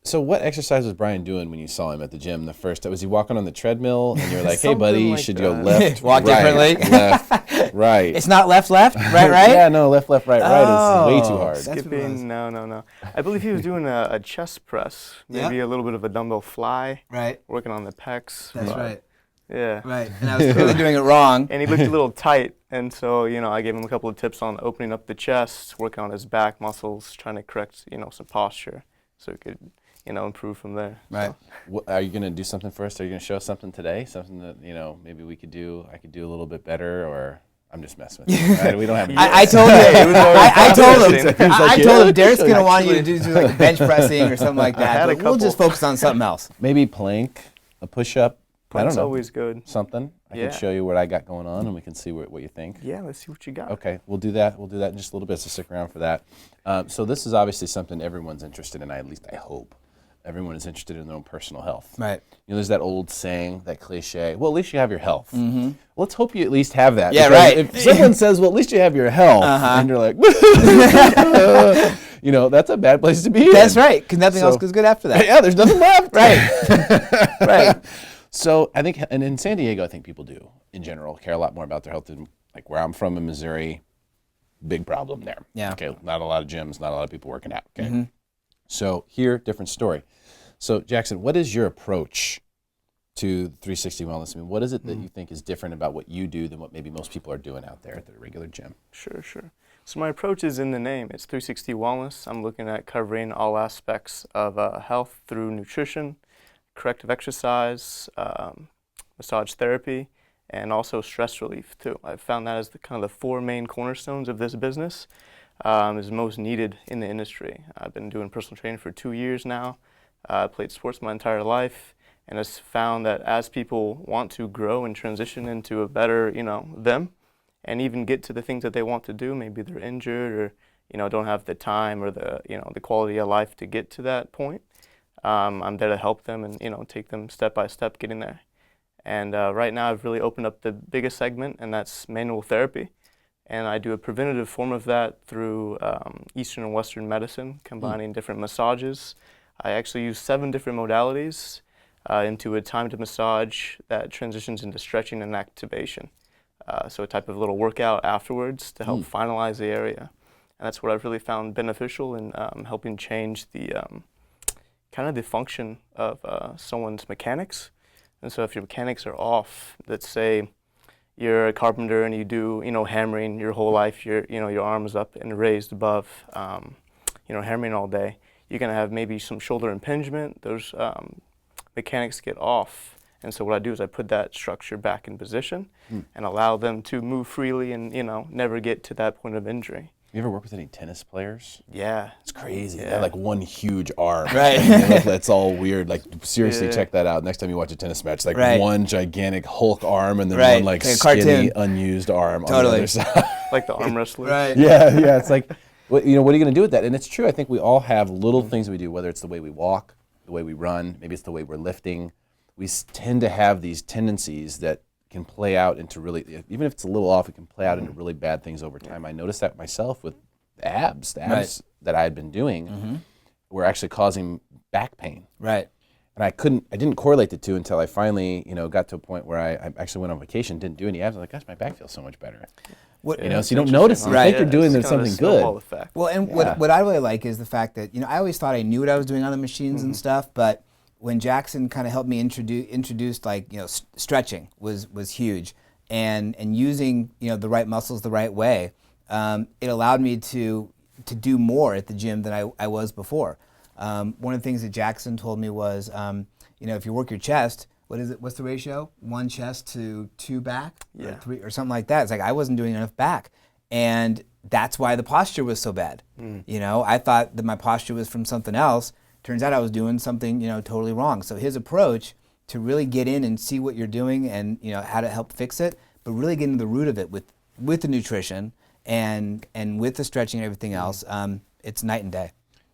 so what exercise was Brian doing when you saw him at the gym the first time? Was he walking on the treadmill and you're like, hey buddy, you should go left, walk right, differently. left, right. It's not left, right? Yeah, no, left, right is way too hard. Skipping, no. I believe he was doing a chest press, maybe a little bit of a dumbbell fly. Right. Working on the pecs. That's right. Yeah. Right, and I was clearly doing it wrong. And he looked a little tight, and so, I gave him a couple of tips on opening up the chest, working on his back muscles, trying to correct, some posture so he could, improve from there. Right. So. Are you going to do something for us? Are you going to show us something today? Something that, maybe I could do a little bit better, or I'm just messing with you. Right? We don't have I told him. I told him Derrick's going to want you to do like bench pressing or something like that. But we'll just focus on something else. Maybe plank, a push-up. Plank's always good. Something. I can show you what I got going on, and we can see what you think. Yeah, let's see what you got. Okay, we'll do that. We'll do that in just a little bit, so stick around for that. So this is obviously something everyone's interested in, at least I hope. Everyone is interested in their own personal health. Right. There's that old saying, that cliche, well, at least you have your health. Mm-hmm. Let's hope you at least have that. Yeah, right. If someone says, well, at least you have your health, and you're like, that's a bad place to be in. That's right, because nothing else goes good after that. Yeah, there's nothing left. Right. Right. So I think, and in San Diego, I think people do, in general, care a lot more about their health than like where I'm from in Missouri. Big problem there. Yeah. Okay, not a lot of gyms, not a lot of people working out. Okay. So here, different story. So Jackson, what is your approach to 360 Wellness? I mean, what is it that you think is different about what you do than what maybe most people are doing out there at the regular gym? Sure. So my approach is in the name. It's 360 Wellness. I'm looking at covering all aspects of health through nutrition, corrective exercise, massage therapy, and also stress relief too. I've found that as the kind of the 4 main cornerstones of this business is most needed in the industry. I've been doing personal training for 2 years now. I played sports my entire life, and has found that as people want to grow and transition into a better, them, and even get to the things that they want to do, maybe they're injured or don't have the time or the the quality of life to get to that point. I'm there to help them and take them step by step getting there. And right now I've really opened up the biggest segment, and that's manual therapy. And I do a preventative form of that through Eastern and Western medicine, combining different massages. I actually use 7 different modalities into a timed massage that transitions into stretching and activation. So a type of little workout afterwards to help finalize the area. And that's what I've really found beneficial in helping change the kind of the function of someone's mechanics. And so if your mechanics are off, let's say you're a carpenter and you do, hammering your whole life, your arms up and raised above, hammering all day, you're gonna have maybe some shoulder impingement. Those mechanics get off. And so what I do is I put that structure back in position and allow them to move freely and, never get to that point of injury. You ever work with any tennis players? Yeah. It's crazy. Yeah. They have like one huge arm. Right. That's all weird. Like, seriously, check that out. Next time you watch a tennis match, like one gigantic Hulk arm and then one like skinny, unused arm on the other side. Like the arm wrestler. Right. Yeah. It's like, what are you going to do with that? And it's true. I think we all have little things we do, whether it's the way we walk, the way we run, maybe it's the way we're lifting. We tend to have these tendencies that can play out into really, even if it's a little off, it can play out into really bad things over time. I noticed that myself with the abs that I had been doing were actually causing back pain. Right. And I didn't correlate the two until I finally, got to a point where I actually went on vacation, didn't do any abs. I was like, gosh, my back feels so much better. So you don't notice it. You think you're doing something good. Well, and what I really like is the fact that, I always thought I knew what I was doing on the machines and stuff, but when Jackson kind of helped me introduce like, stretching was huge, and using, the right muscles the right way, it allowed me to do more at the gym than I was before. One of the things that Jackson told me was, if you work your chest, what's the ratio? 1 chest to 2 back? Yeah. Or 3 or something like that. It's like I wasn't doing enough back. And that's why the posture was so bad. I thought that my posture was from something else. Turns out I was doing something, totally wrong. So his approach to really get in and see what you're doing and, how to help fix it, but really get into the root of it with the nutrition and with the stretching and everything else, it's night and day.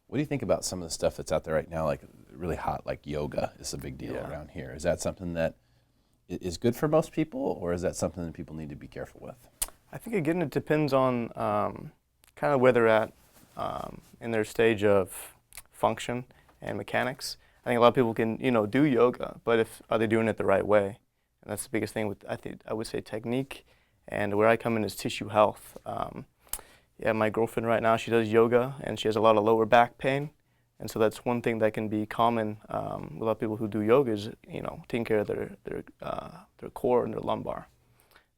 What do you think about some of the stuff that's out there right now, like really hot, like yoga is a big deal around here? Is that something that is good for most people, or is that something that people need to be careful with? I think, again, it depends on kind of where they're at in their stage of function and mechanics. I think a lot of people can, do yoga, but are they doing it the right way? And that's the biggest thing with, I would say, technique. And where I come in is tissue health. My girlfriend right now, she does yoga, and she has a lot of lower back pain. And so that's one thing that can be common with a lot of people who do yoga is, taking care of their core and their lumbar.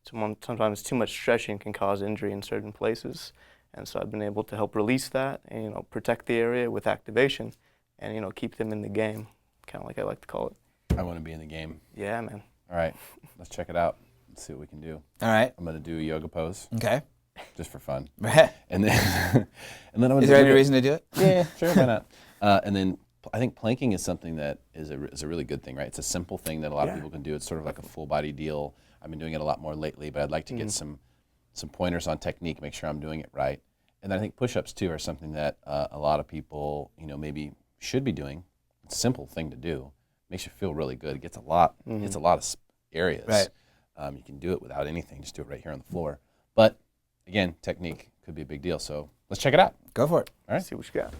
So sometimes too much stretching can cause injury in certain places. And so I've been able to help release that and, protect the area with activation and, keep them in the game, kind of like I like to call it. I want to be in the game. Yeah, man. All right, let's check it out. Let's see what we can do. All right. I'm going to do a yoga pose. Okay. Just for fun. Right. And then I'm going to Is there any reason to do it? Yeah, sure, why not? And then I think planking is something that is a really good thing, right? It's a simple thing that a lot of people can do. It's sort of like a full body deal. I've been doing it a lot more lately, but I'd like to get some pointers on technique, make sure I'm doing it right. And then I think push-ups too are something that a lot of people, maybe should be doing. It's a simple thing to do. Makes you feel really good. It gets a lot. It's a lot of areas. Right. You can do it without anything. Just do it right here on the floor. But again, technique could be a big deal. So let's check it out. Go for it. All right. Let's see what you got.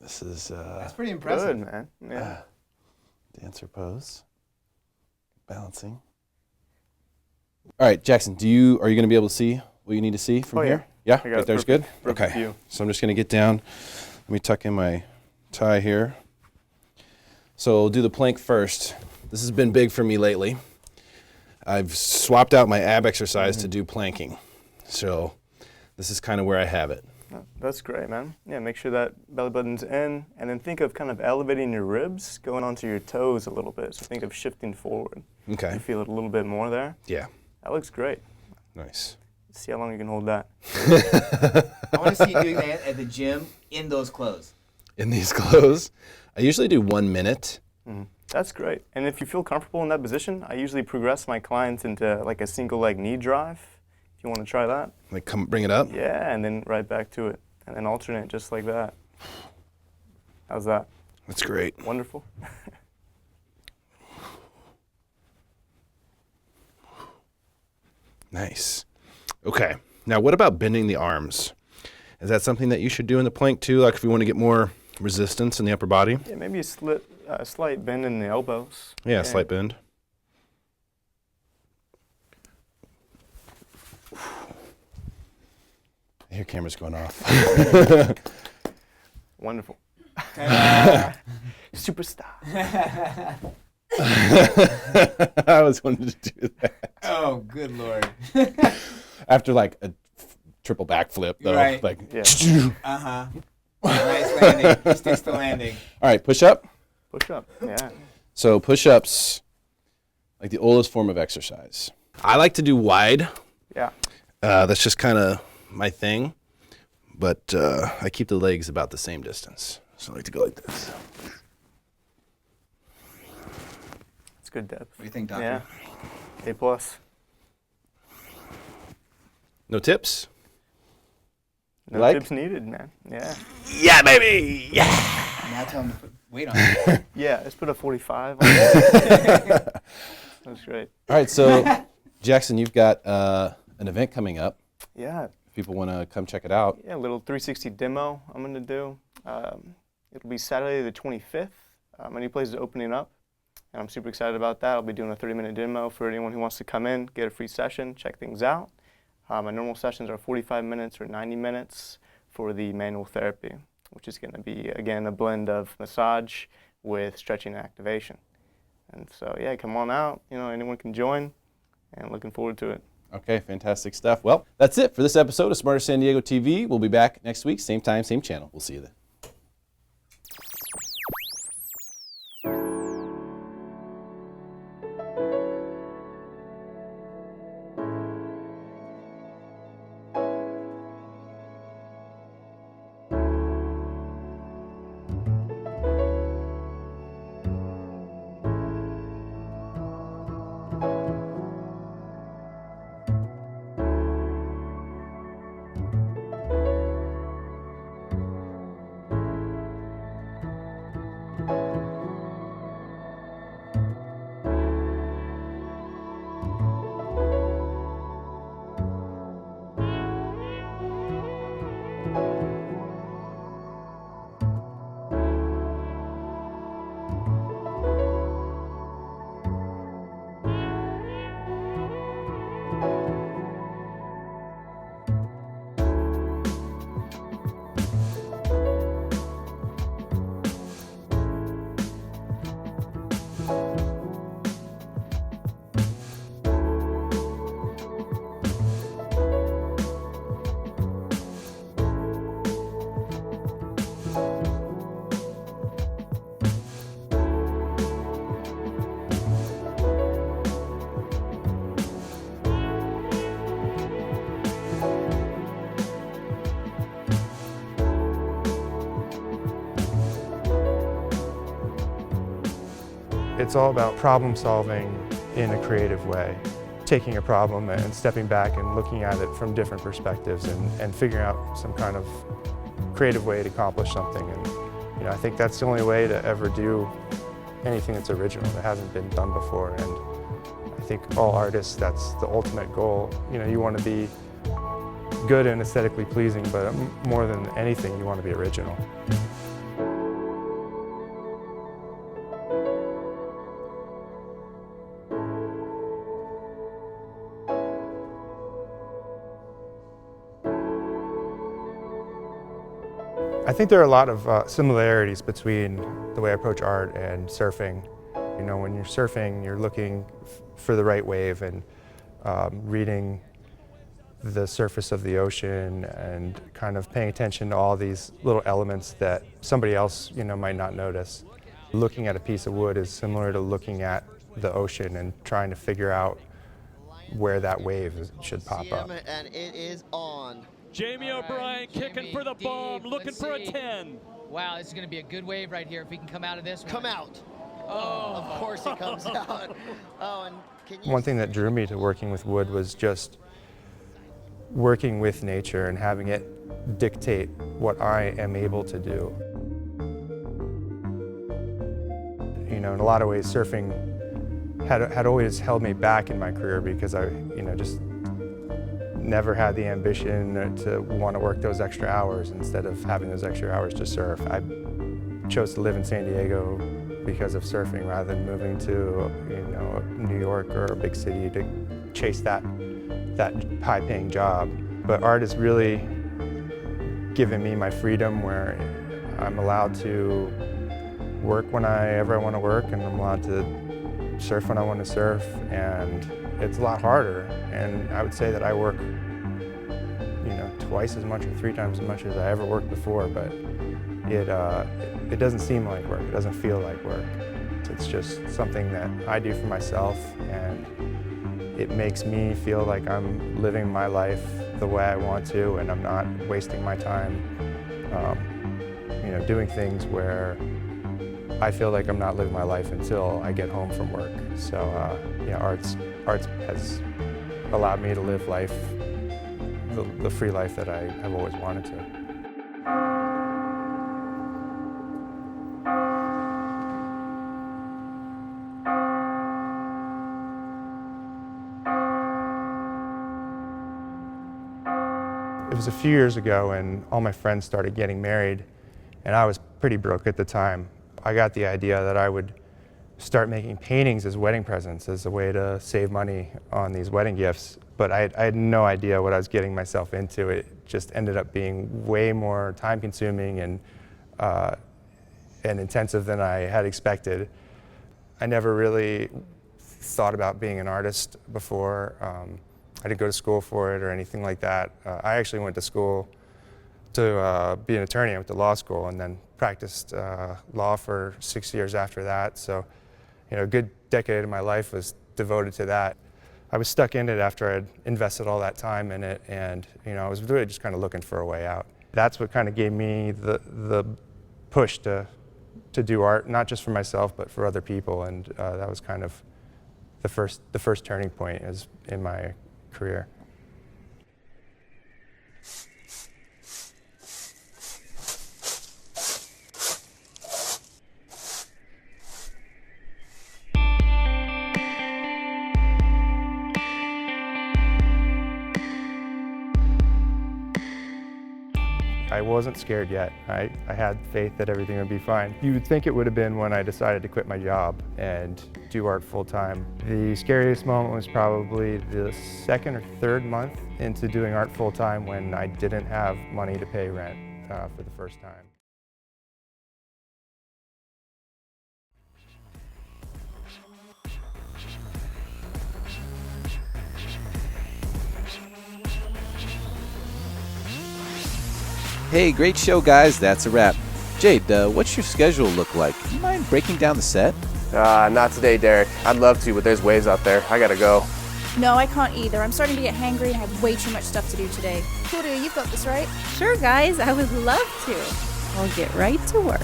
This is that's pretty impressive. Good, man. Yeah. Dancer pose. Balancing. All right, Jackson, are you going to be able to see what you need to see from here? Yeah, right there's good? Okay, view. So I'm just going to get down. Let me tuck in my tie here. So we'll do the plank first. This has been big for me lately. I've swapped out my ab exercise to do planking. So this is kind of where I have it. That's great, man. Yeah, make sure that belly button's in, and then think of kind of elevating your ribs, going onto your toes a little bit. So think of shifting forward. Okay. You feel it a little bit more there. Yeah. That looks great. Nice. Let's see how long you can hold that. I want to see you doing that at the gym in those clothes. In these clothes? I usually do 1 minute. That's great. And if you feel comfortable in that position, I usually progress my clients into like a single leg knee drive. If you want to try that. Like come bring it up? Yeah, and then right back to it. And then alternate just like that. How's that? That's great. Wonderful. Nice. Okay. Now, what about bending the arms? Is that something that you should do in the plank too? Like if you want to get more resistance in the upper body? Yeah, maybe a slight bend in the elbows. Yeah, slight bend. Your camera's going off. Wonderful. Superstar. I always wanted to do that. Oh, good Lord. After like a triple backflip, though. Right. Like, uh-huh. Nice landing. He sticks to landing. All right, push up. Push up, yeah. So push-ups, like the oldest form of exercise. I like to do wide. Yeah. That's just kind of my thing. But I keep the legs about the same distance. So I like to go like this. It's good depth. What do you think, Doctor? Yeah. A+. No tips? No tips needed, man. Yeah. Yeah, baby! Yeah! Now tell him to put weight on it. Yeah, let's put a 45 on it. That's great. All right, so Jackson, you've got an event coming up. Yeah. If people want to come check it out. Yeah, a little 360 demo I'm going to do. It'll be Saturday the 25th. My new place is opening up, and I'm super excited about that. I'll be doing a 30-minute demo for anyone who wants to come in, get a free session, check things out. My normal sessions are 45 minutes or 90 minutes for the manual therapy, which is going to be, again, a blend of massage with stretching and activation. And so, yeah, come on out. You know, anyone can join, and looking forward to it. Okay, fantastic stuff. Well, that's it for this episode of Smarter San Diego TV. We'll be back next week, same time, same channel. We'll see you then. It's all about problem solving in a creative way, taking a problem and stepping back and looking at it from different perspectives and figuring out some kind of creative way to accomplish something. And you know, I think that's the only way to ever do anything that's original, that hasn't been done before. And I think all artists, that's the ultimate goal. You know, you want to be good and aesthetically pleasing, but more than anything, you want to be original. I think there are a lot of similarities between the way I approach art and surfing. You know, when you're surfing, you're looking for the right wave and reading the surface of the ocean and kind of paying attention to all these little elements that somebody else, you know, might not notice. Looking at a piece of wood is similar to looking at the ocean and trying to figure out where that wave should pop up. And it is on. Jamie O'Brien kicking for the bomb, looking for a 10. Wow, this is going to be a good wave right here if we can come out of this one. Come out. Oh, of course he comes out. Oh, and can you One thing that drew me to working with wood was just working with nature and having it dictate what I am able to do. You know, in a lot of ways, surfing had always held me back in my career because I, just never had the ambition to want to work those extra hours instead of having those extra hours to surf. I chose to live in San Diego because of surfing rather than moving to, New York or a big city to chase that high-paying job. But art has really given me my freedom where I'm allowed to work whenever I want to work, and I'm allowed to surf when I want to surf, and it's a lot harder. And I would say that I work, twice as much or 3 times as much as I ever worked before, but it doesn't seem like work. It doesn't feel like work. It's just something that I do for myself, and it makes me feel like I'm living my life the way I want to, and I'm not wasting my time, doing things where I feel like I'm not living my life until I get home from work. So, arts has allowed me to live life, the free life that I have always wanted to. It was a few years ago, and all my friends started getting married, and I was pretty broke at the time. I got the idea that I would start making paintings as wedding presents as a way to save money on these wedding gifts, but I had no idea what I was getting myself into. It just ended up being way more time-consuming and intensive than I had expected. I never really thought about being an artist before. I didn't go to school for it or anything like that. I actually went to school to be an attorney. I went to law school and then practiced law for 6 years after that. So, a good decade of my life was devoted to that. I was stuck in it after I'd invested all that time in it, and I was really just kind of looking for a way out. That's what kind of gave me the push to do art, not just for myself, but for other people, and that was kind of the first turning point in my career. I wasn't scared yet. I had faith that everything would be fine. You would think it would have been when I decided to quit my job and do art full-time. The scariest moment was probably the 2nd or 3rd month into doing art full-time when I didn't have money to pay rent for the first time. Hey, great show, guys. That's a wrap. Jade, what's your schedule look like? Do you mind breaking down the set? Not today, Derrick. I'd love to, but there's waves out there. I gotta go. No, I can't either. I'm starting to get hangry and have way too much stuff to do today. Claudia, you've got this, right? Sure, guys. I would love to. I'll get right to work.